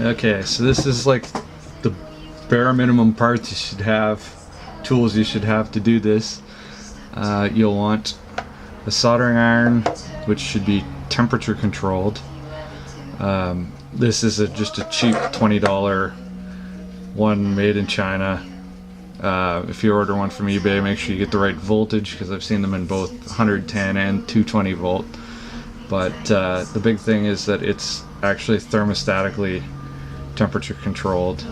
Okay, so this is like the bare minimum parts you should have, tools you should have to do this. You'll want a soldering iron, which should be temperature controlled. This is just a cheap $20 one made in China. If you order one from eBay, make sure you get the right voltage, because I've seen them in both 110 and 220 volt. But the big thing is that it's actually thermostatically temperature controlled.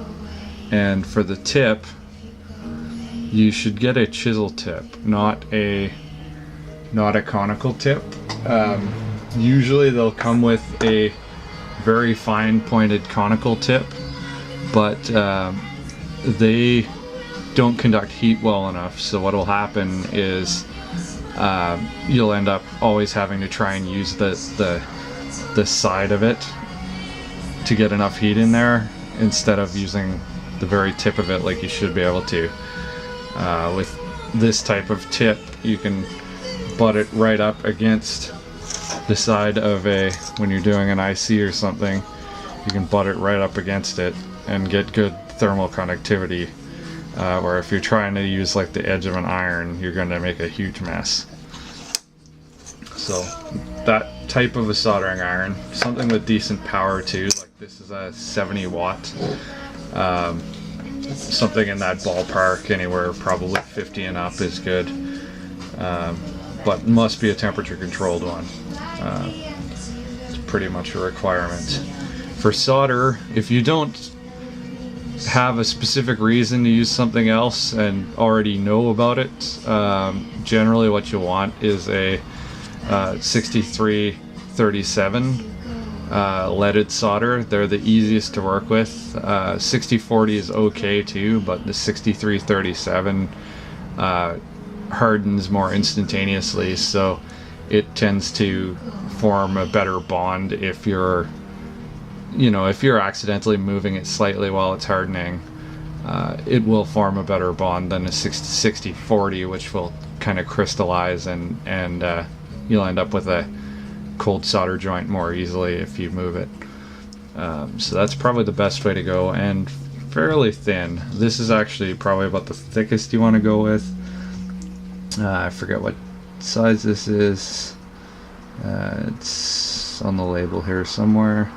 And for the tip, you should get a chisel tip, not a conical tip. Usually they'll come with a very fine pointed conical tip, but they don't conduct heat well enough. So what will happen is you'll end up always having to try and use the side of it to get enough heat in there, instead of using the very tip of it like you should be able to. With this type of tip, you can butt it right up against the side of when you're doing an IC or something, you can butt it right up against it and get good thermal conductivity. Or if you're trying to use like the edge of an iron, you're going to make a huge mess. So that type of a soldering iron, something with decent power too, like this is a 70 watt, something in that ballpark, anywhere probably 50 and up is good, but must be a temperature controlled one. It's pretty much a requirement. For solder, if you don't have a specific reason to use something else and already know about it, generally what you want is a 6337 leaded solder. They're the easiest to work with. 6040 is okay too, but the 6337 hardens more instantaneously, so it tends to form a better bond if you're accidentally moving it slightly while it's hardening. It will form a better bond than a 6040, which will kind of crystallize, and you'll end up with a cold solder joint more easily if you move it. So that's probably the best way to go, and fairly thin. This is actually probably about the thickest you want to go with. I forget what size this is. It's on the label here somewhere.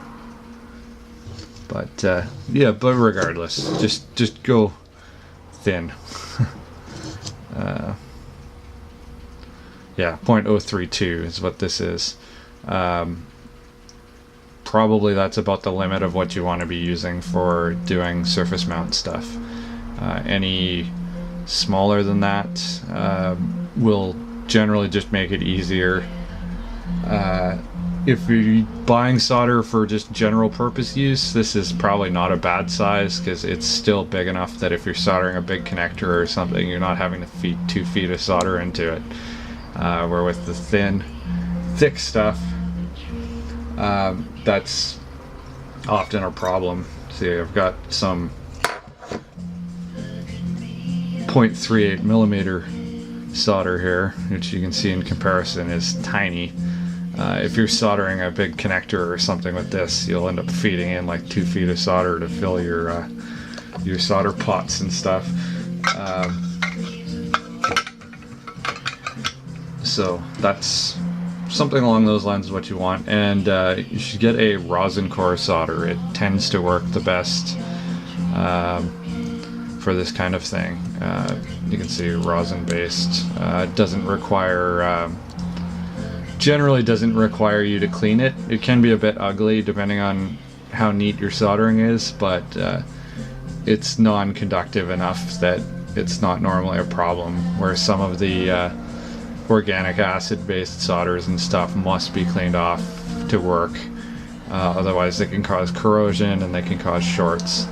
But yeah, but regardless, just go thin. Yeah, 0.032 is what this is. Probably that's about the limit of what you want to be using for doing surface mount stuff. Any smaller than that will generally just make it easier. If you're buying solder for just general purpose use, this is probably not a bad size, because it's still big enough that if you're soldering a big connector or something, you're not having to feed 2 feet of solder into it. Where with the thick stuff, that's often a problem. See, I've got some 0.38 millimeter solder here, which you can see in comparison is tiny. If you're soldering a big connector or something with this, you'll end up feeding in like 2 feet of solder to fill your solder pots and stuff. So that's something along those lines is what you want, and you should get a rosin core solder. It tends to work the best for this kind of thing. You can see rosin based. Doesn't require generally doesn't require you to clean it. It can be a bit ugly depending on how neat your soldering is, but it's non-conductive enough that it's not normally a problem, where some of the organic acid based solders and stuff must be cleaned off to work. Otherwise they can cause corrosion and they can cause shorts.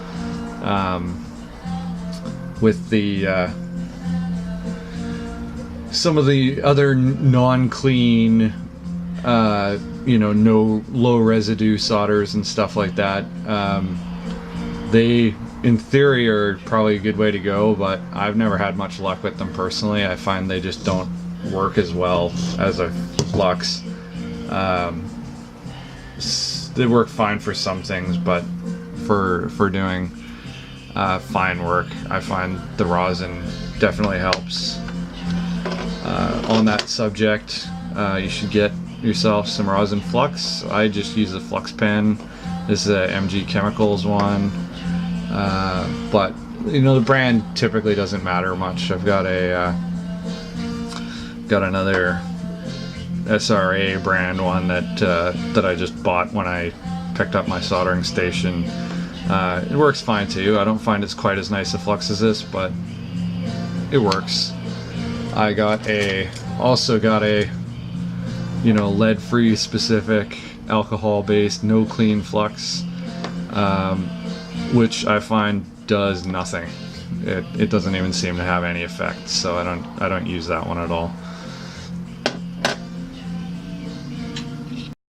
With the some of the other non-clean no low residue solders and stuff like that, they in theory are probably a good way to go, but I've never had much luck with them personally. I find they just don't work as well as a flux. They work fine for some things, but for doing fine work. I find the rosin definitely helps. On that subject, you should get yourself some rosin flux. I just use a flux pen. This is a MG Chemicals one, but you know, the brand typically doesn't matter much. I've got another SRA brand one that I just bought when I picked up my soldering station. It works fine too. I don't find it's quite as nice a flux as this, but it works. I also got a you know, lead-free specific alcohol-based no clean flux, which I find does nothing. It doesn't even seem to have any effect, so I don't use that one at all.